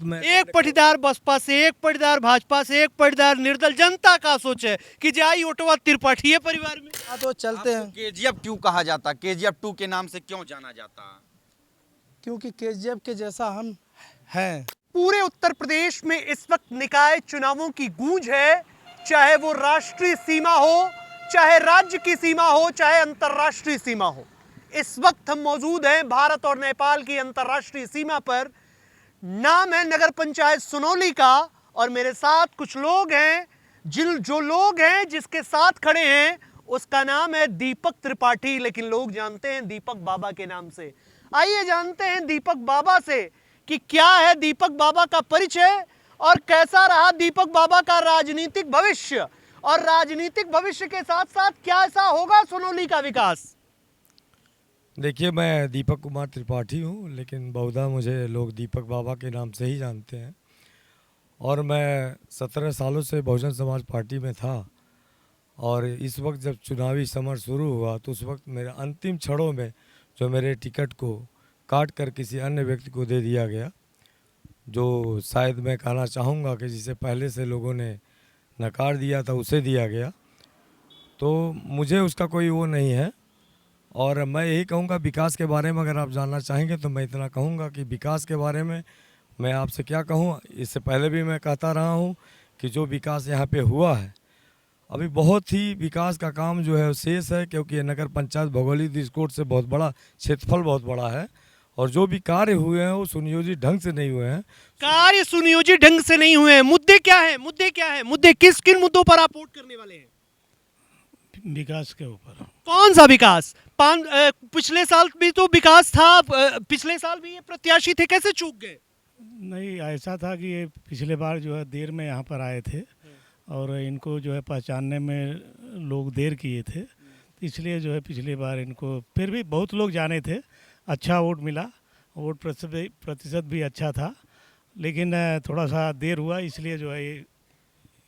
मैं एक पटीदार बसपा से, एक पटीदार भाजपा से, एक पटीदार निर्दल। जनता का सोच है कि जाई ओटवा त्रिपाठी है परिवार में। हाँ तो चलते हैं। केजीएफ क्यों कहा जाता, केजीएफ 2 के नाम से क्यों जाना जाता? क्योंकि केजीएफ के जैसा हम हैं। पूरे उत्तर प्रदेश में इस वक्त निकाय चुनावों की गूंज है, चाहे वो राष्ट्रीय सीमा हो, चाहे राज्य की सीमा हो, चाहे अंतर्राष्ट्रीय सीमा हो। इस वक्त हम मौजूद हैं भारत और नेपाल की अंतर्राष्ट्रीय सीमा पर। नाम है नगर पंचायत सुनौली का, और मेरे साथ कुछ लोग हैं। जो लोग हैं जिसके साथ खड़े हैं उसका नाम है दीपक त्रिपाठी, लेकिन लोग जानते हैं दीपक बाबा के नाम से। आइए जानते हैं दीपक बाबा से कि क्या है दीपक बाबा का परिचय और कैसा रहा दीपक बाबा का राजनीतिक भविष्य, और राजनीतिक भविष्य के साथ साथ क्या ऐसा होगा सुनौली का विकास। देखिए, मैं दीपक कुमार त्रिपाठी हूँ, लेकिन बहुधा मुझे लोग दीपक बाबा के नाम से ही जानते हैं। और मैं 17 सालों से बहुजन समाज पार्टी में था, और इस वक्त जब चुनावी समर शुरू हुआ तो उस वक्त मेरे अंतिम क्षणों में जो मेरे टिकट को काट कर किसी अन्य व्यक्ति को दे दिया गया, जो शायद मैं कहना चाहूँगा कि जिसे पहले से लोगों ने नकार दिया था उसे दिया गया, तो मुझे उसका कोई वो नहीं है। और मैं यही कहूँगा विकास के बारे में अगर आप जानना चाहेंगे तो मैं इतना कहूँगा कि विकास के बारे में मैं आपसे क्या कहूँ, इससे पहले भी मैं कहता रहा हूँ कि जो विकास यहाँ पे हुआ है, अभी बहुत ही विकास का काम जो है शेष है, क्योंकि ये नगर पंचायत भौगोलिक दृष्टिकोण से बहुत बड़ा, क्षेत्रफल बहुत बड़ा है, और जो भी कार्य हुए हैं वो सुनियोजित ढंग से नहीं हुए हैं। कार्य सुनियोजित ढंग से नहीं हुए हैं। मुद्दे क्या है, मुद्दे क्या है, मुद्दे किस किन मुद्दों पर आप वोट करने वाले हैं? विकास के ऊपर। कौन सा विकास? पिछले साल भी तो विकास था, पिछले साल भी ये प्रत्याशी थे, कैसे चूक गए? नहीं, ऐसा था कि ये पिछले बार जो है देर में यहाँ पर आए थे और इनको जो है पहचानने में लोग देर किए थे, तो इसलिए जो है पिछली बार इनको फिर भी बहुत लोग जाने थे। अच्छा वोट मिला, वोट प्रतिशत भी अच्छा था, लेकिन थोड़ा सा देर हुआ, इसलिए जो है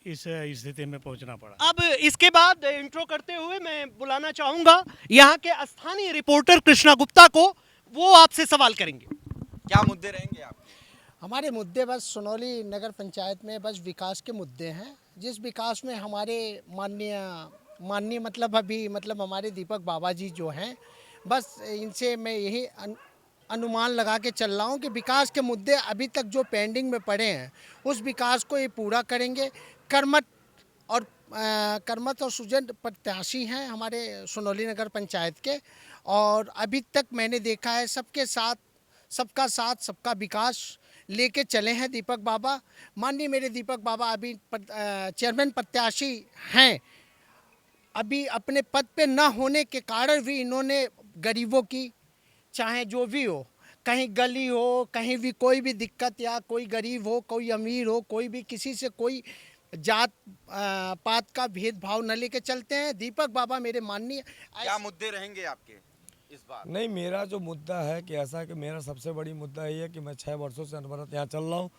इस स्थिति में पहुंचना पड़ा। अब इसके बाद इंट्रो करते हुए मैं बुलाना चाहूंगा यहाँ के स्थानीय रिपोर्टर कृष्णा गुप्ता को, वो आपसे सवाल करेंगे। क्या मुद्दे रहेंगे आपके? हमारे मुद्दे बस सुनौली नगर पंचायत में बस विकास के मुद्दे हैं, जिस विकास में हमारे माननीय मतलब हमारे दीपक बाबा जी जो हैं, बस इनसे मैं यही अनुमान लगा के चल रहा हूँ कि विकास के मुद्दे अभी तक जो पेंडिंग में पड़े हैं उस विकास को ये पूरा करेंगे। कर्मठ और सुजन प्रत्याशी हैं हमारे सुनौली नगर पंचायत के, और अभी तक मैंने देखा है सबका साथ सबका विकास लेके चले हैं दीपक बाबा। माननीय मेरे दीपक बाबा अभी चेयरमैन प्रत्याशी हैं, अभी अपने पद पे न होने के कारण भी इन्होंने गरीबों की, चाहे जो भी हो, कहीं गली हो, कहीं भी कोई भी दिक्कत, या कोई गरीब हो, कोई अमीर हो, कोई भी किसी से कोई जात पात का भेदभाव न लेके चलते हैं। दीपक बाबा मेरे माननीय। क्या मुद्दे रहेंगे आपके इस बार? नहीं, मेरा जो मुद्दा है कि ऐसा कि मेरा सबसे बड़ी मुद्दा ये है कि मैं 6 वर्षों से अनवरत यहाँ चल रहा हूँ,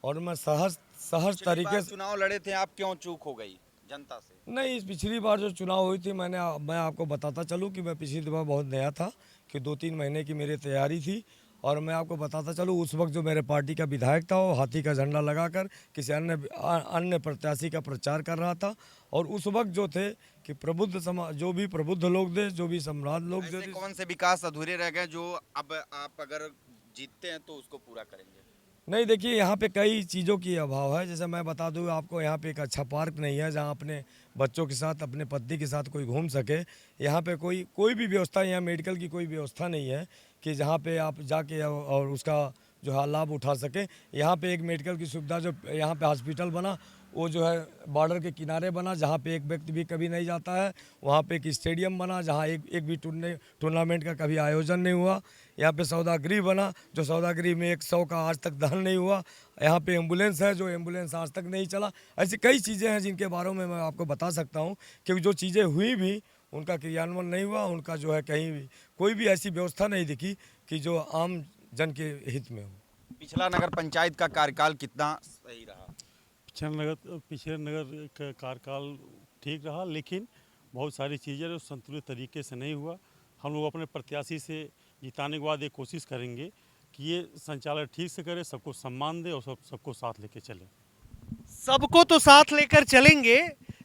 और मैं सहज तरीके से चुनाव लड़े थे आप, क्यों चूक हो गई जनता से? नहीं, इस पिछली बार जो चुनाव हुई थी मैं आपको बताता चलूँ कि मैं पिछली बार बहुत नया था, कि 2-3 महीने की मेरी तैयारी थी, और मैं आपको बताता चलूँ उस वक्त जो मेरे पार्टी का विधायक था वो हाथी का झंडा लगाकर किसी अन्य प्रत्याशी का प्रचार कर रहा था, और उस वक्त जो थे कि प्रबुद्ध समाज, जो भी प्रबुद्ध लोग थे, जो भी सम्राट लोग थे, कौन से विकास अधूरे रह गए जो अब आप अगर जीतते हैं तो उसको पूरा करेंगे? नहीं, देखिए यहाँ पे कई चीज़ों की अभाव है। जैसे मैं बता दूँ आपको, यहाँ पे एक अच्छा पार्क नहीं है जहाँ अपने बच्चों के साथ, अपने पत्नी के साथ कोई घूम सके। यहाँ पे कोई भी व्यवस्था, यहाँ मेडिकल की कोई व्यवस्था नहीं है कि जहाँ पे आप जाके और उसका जो है लाभ उठा सके। यहाँ पे एक मेडिकल की सुविधा, जो यहाँ पे हॉस्पिटल बना वो जो है बॉर्डर के किनारे बना, जहाँ पे एक व्यक्ति भी कभी नहीं जाता है। वहाँ पे एक स्टेडियम बना जहाँ एक भी टूर्नामेंट का कभी आयोजन नहीं हुआ। यहाँ पे सौदागृह बना, जो सौदागृह में 100 का आज तक दहन नहीं हुआ। यहाँ पे एम्बुलेंस है, जो एम्बुलेंस आज तक नहीं चला। ऐसी कई चीज़ें हैं जिनके बारे में मैं आपको बता सकता हूँ, क्योंकि जो चीज़ें हुई भी उनका क्रियान्वयन नहीं हुआ, उनका जो है कहीं भी कोई भी ऐसी व्यवस्था नहीं दिखी कि जो आम जन के हित में हो। पिछला नगर पंचायत का कार्यकाल कितना सही रहा? पिछले नगर का कार्यकाल ठीक रहा, लेकिन बहुत सारी चीज़ें जो संतुलित तरीके से नहीं हुआ। हम लोग अपने प्रत्याशी से जिताने के बाद ये कोशिश करेंगे कि ये संचालक ठीक से करे, सबको सम्मान दे और सबको साथ लेके चले। सबको तो साथ लेकर चलेंगे,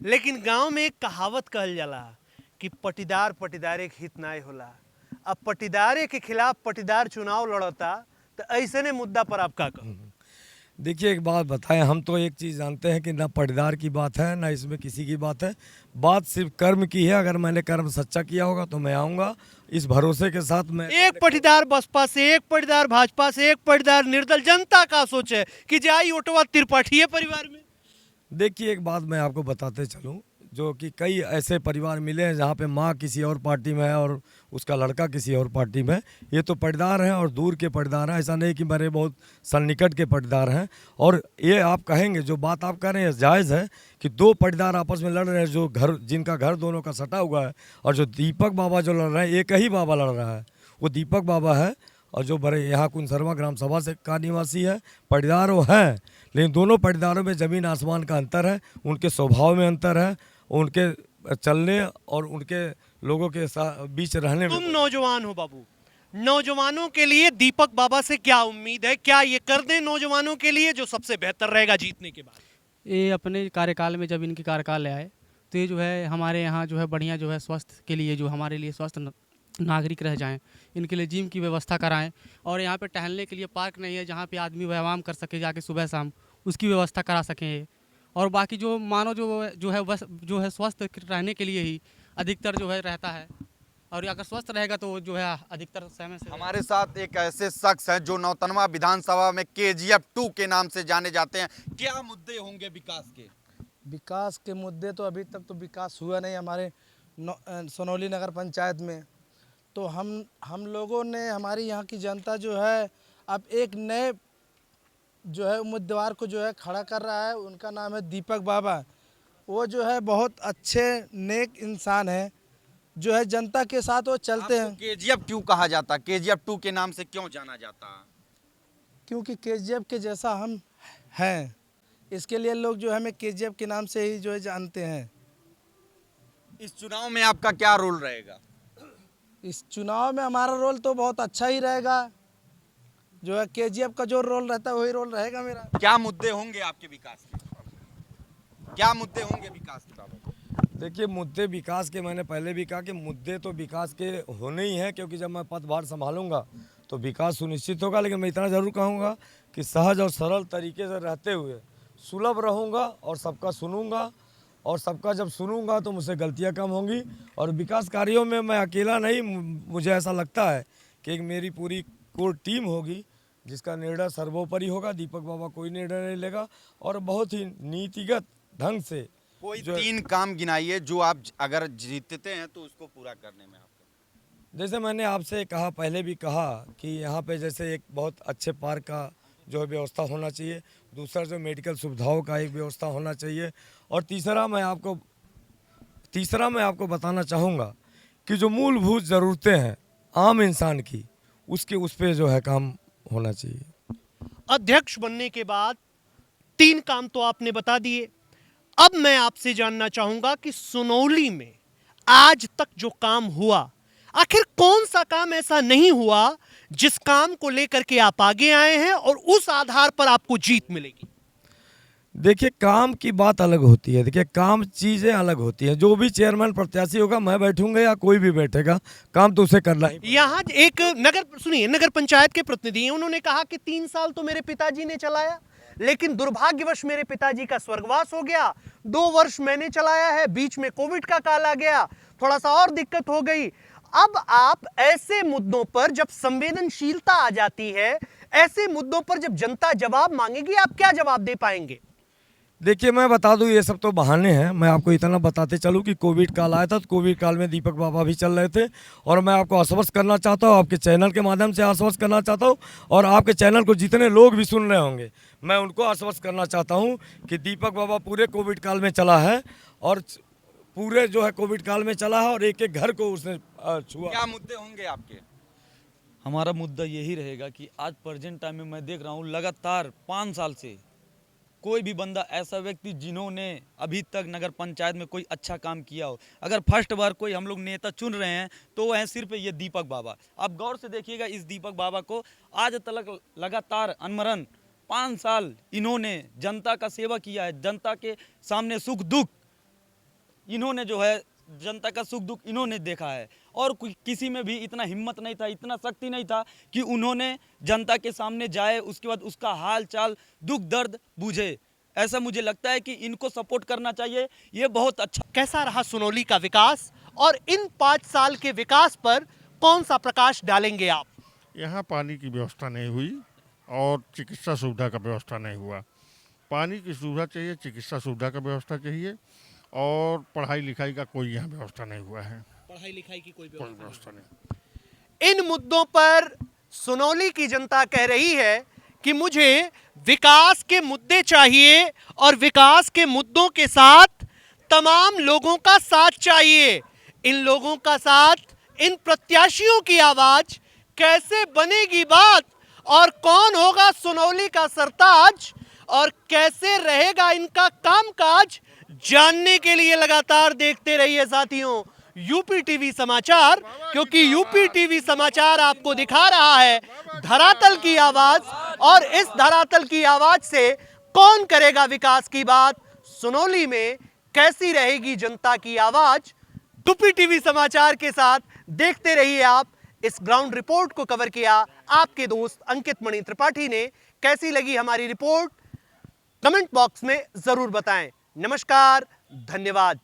लेकिन गांव में एक कहावत कहल जाला कि पटीदार पटीदारे के हित नाय होला। अब पटीदारे के खिलाफ पटीदार चुनाव लड़ता, तो ऐसे ने मुद्दा पर आप का कहो? देखिए एक बात बताएं, हम तो एक चीज़ जानते हैं कि ना पटदार की बात है ना इसमें किसी की बात है, बात सिर्फ कर्म की है। अगर मैंने कर्म सच्चा किया होगा तो मैं आऊँगा, इस भरोसे के साथ मैं। एक पटीदार बसपा से, एक पटीदार भाजपा से, एक पटीदार निर्दल, जनता का सोच है कि जाई ओटवा त्रिपाठीय परिवार में। देखिए एक बात मैं आपको बताते चलूं, जो कि कई ऐसे परिवार मिले हैं जहाँ पे माँ किसी और पार्टी में है और उसका लड़का किसी और पार्टी में है। ये तो पटदार हैं और दूर के पटदार हैं, ऐसा नहीं कि मेरे बहुत सन्निकट के पटदार हैं। और ये आप कहेंगे, जो बात आप कह रहे हैं जायज़ है कि दो पटदार आपस में लड़ रहे हैं, जो घर जिनका घर दोनों का सटा हुआ है, और जो दीपक बाबा जो लड़ रहे हैं, एक ही बाबा लड़ रहा है, वो दीपक बाबा है। और जो बड़े यहाँ कुंसरवा ग्राम सभा से का निवासी है, पटदार वो हैं, लेकिन दोनों पटदारों में ज़मीन आसमान का अंतर है, उनके स्वभाव में अंतर है, उनके चलने और उनके लोगों के बीच रहने तुम में। नौजवान हो बाबू, नौजवानों के लिए दीपक बाबा से क्या उम्मीद है? क्या ये कर दें नौजवानों के लिए जो सबसे बेहतर रहेगा जीतने के बाद? ये अपने कार्यकाल में जब इनके कार्यकाल आए तो ये जो है हमारे यहाँ जो है बढ़िया जो है स्वास्थ्य के लिए, जो हमारे लिए स्वस्थ नागरिक रह जाएं, इनके लिए जिम की व्यवस्था कराएं। और यहाँ पे टहलने के लिए पार्क नहीं है जहाँ पे आदमी व्यायाम कर सके जाके सुबह शाम, उसकी व्यवस्था करा सकें। और बाकी जो मानो जो है बस जो है स्वस्थ रहने के लिए ही अधिकतर जो है रहता है, और अगर स्वस्थ रहेगा तो जो है अधिकतर समय से। हमारे साथ एक ऐसे शख्स हैं जो नौतनवा विधानसभा में KGF 2 के नाम से जाने जाते हैं। क्या मुद्दे होंगे विकास के? विकास के मुद्दे तो अभी तक तो विकास हुआ नहीं हमारे सोनौली नगर पंचायत में। तो हम लोगों ने, हमारी यहाँ की जनता जो है अब एक नए जो है उम्मीदवार को जो है खड़ा कर रहा है। उनका नाम है दीपक बाबा। वो जो है बहुत अच्छे नेक इंसान है, जो है जनता के साथ वो चलते हैं। KGF क्यों कहा जाता? KGF 2 के नाम से क्यों जाना जाता? क्योंकि KGF के जैसा हम हैं, इसके लिए लोग जो है हमें KGF के नाम से ही जो है जानते हैं। इस चुनाव में आपका क्या रोल रहेगा? इस चुनाव में हमारा रोल तो बहुत अच्छा ही रहेगा, जो है KGF का जो रोल रहता है वही रोल रहेगा मेरा। क्या मुद्दे होंगे आपके विकास के? क्या मुद्दे होंगे विकास के बाबत? देखिए मुद्दे विकास के, मैंने पहले भी कहा कि मुद्दे तो विकास के होने ही हैं, क्योंकि जब मैं पदभार संभालूंगा तो विकास सुनिश्चित होगा। लेकिन मैं इतना ज़रूर कहूँगा कि सहज और सरल तरीके से रहते हुए सुलभ रहूँगा और सबका सुनूंगा, और सबका जब सुनूंगा तो मुझसे गलतियाँ कम होंगी। और विकास कार्यों में मैं अकेला नहीं, मुझे ऐसा लगता है कि एक मेरी पूरी कोर टीम होगी जिसका निर्णय सर्वोपरि होगा। दीपक बाबा कोई निर्णय नहीं लेगा, और बहुत ही नीतिगत ढंग से कोई 3 काम गिनाइए जो आप अगर जीतते हैं तो उसको पूरा करने में आपका। जैसे मैंने आपसे कहा, पहले भी कहा कि यहाँ पे जैसे एक बहुत अच्छे पार्क का जो है व्यवस्था होना चाहिए, दूसरा जो मेडिकल सुविधाओं का एक व्यवस्था होना चाहिए, और तीसरा मैं आपको बताना चाहूँगा कि जो मूलभूत ज़रूरतें हैं आम इंसान की, उस पे जो है काम होना चाहिए। अध्यक्ष बनने के बाद 3 काम तो आपने बता दिए। अब मैं आपसे जानना चाहूंगा कि सुनौली में आज तक जो काम हुआ, आखिर कौन सा काम ऐसा नहीं हुआ जिस काम को लेकर के आप आगे आए हैं और उस आधार पर आपको जीत मिलेगी? देखिए काम की बात अलग होती है, देखिए काम चीज़ें अलग होती हैं। जो भी चेयरमैन प्रत्याशी होगा, मैं बैठूंगा या कोई भी बैठेगा, काम तो उसे करना ही। यहाँ एक नगर पंचायत के प्रतिनिधि हैं, उन्होंने कहा कि 3 साल तो मेरे पिताजी ने चलाया, लेकिन दुर्भाग्यवश मेरे पिताजी का स्वर्गवास हो गया। 2 वर्ष मैंने चलाया है, बीच में कोविड का काल आ गया, थोड़ा सा और दिक्कत हो गई। अब आप ऐसे मुद्दों पर जब संवेदनशीलता आ जाती है, ऐसे मुद्दों पर जब जनता जवाब मांगेगी, आप क्या जवाब दे पाएंगे? देखिए मैं बता दूं, ये सब तो बहाने हैं। मैं आपको इतना बताते चलूं कि कोविड काल आया था, तो कोविड काल में दीपक बाबा भी चल रहे थे, और मैं आपको आश्वस्त करना चाहता हूं, आपके चैनल के माध्यम से आश्वस्त करना चाहता हूं, और आपके चैनल को जितने लोग भी सुन रहे होंगे, मैं उनको आश्वस्त करना चाहता हूं कि दीपक बाबा पूरे कोविड काल में चला है, और पूरे जो है कोविड काल में चला है, और एक एक घर को उसने छुआ। क्या मुद्दे होंगे आपके? हमारा मुद्दा यही रहेगा कि आज प्रेजेंट टाइम में मैं देख रहा हूँ लगातार 5 साल से कोई भी बंदा ऐसा व्यक्ति जिन्होंने अभी तक नगर पंचायत में कोई अच्छा काम किया हो, अगर फर्स्ट बार कोई हम लोग नेता चुन रहे हैं तो वो हैं सिर्फ ये दीपक बाबा। आप गौर से देखिएगा इस दीपक बाबा को आज तक लगातार अनमरन 5 साल इन्होंने जनता का सेवा किया है। जनता के सामने सुख दुख इन्होंने जो है जनता का सुख दुख इन्होंने देखा है और किसी में भी इतना हिम्मत नहीं था, इतना शक्ति नहीं था कि उन्होंने जनता के सामने जाए, उसके बाद उसका हाल चाल दुख दर्द बूझे। ऐसा मुझे लगता है कि इनको सपोर्ट करना चाहिए। ये बहुत अच्छा। कैसा रहा सुनौली का विकास और इन 5 साल के विकास पर कौन सा प्रकाश डालेंगे आप? यहाँ पानी की व्यवस्था नहीं हुई और चिकित्सा सुविधा का व्यवस्था नहीं हुआ। पानी की सुविधा चाहिए, चिकित्सा सुविधा का व्यवस्था चाहिए और पढ़ाई लिखाई का कोई यहाँ व्यवस्था नहीं हुआ है। पढ़ाई लिखाई की कोई व्यवस्था नहीं। इन मुद्दों पर सुनौली की जनता कह रही है कि मुझे विकास के मुद्दे चाहिए और विकास के मुद्दों के साथ तमाम लोगों का साथ चाहिए। इन लोगों का साथ, इन प्रत्याशियों की आवाज कैसे बनेगी बात और कौन होगा सुनौली का सरताज और कैसे रहेगा इनका कामकाज, जानने के लिए लगातार देखते रहिए साथियों यूपी टीवी समाचार, क्योंकि यूपी टीवी समाचार आपको दिखा रहा है धरातल की आवाज और इस धरातल की आवाज से कौन करेगा विकास की बात, सुनौली में कैसी रहेगी जनता की आवाज। यूपी टीवी समाचार के साथ देखते रहिए आप। इस ग्राउंड रिपोर्ट को कवर किया आपके दोस्त अंकित मणि त्रिपाठी ने। कैसी लगी हमारी रिपोर्ट कमेंट बॉक्स में जरूर बताएं। नमस्कार, धन्यवाद।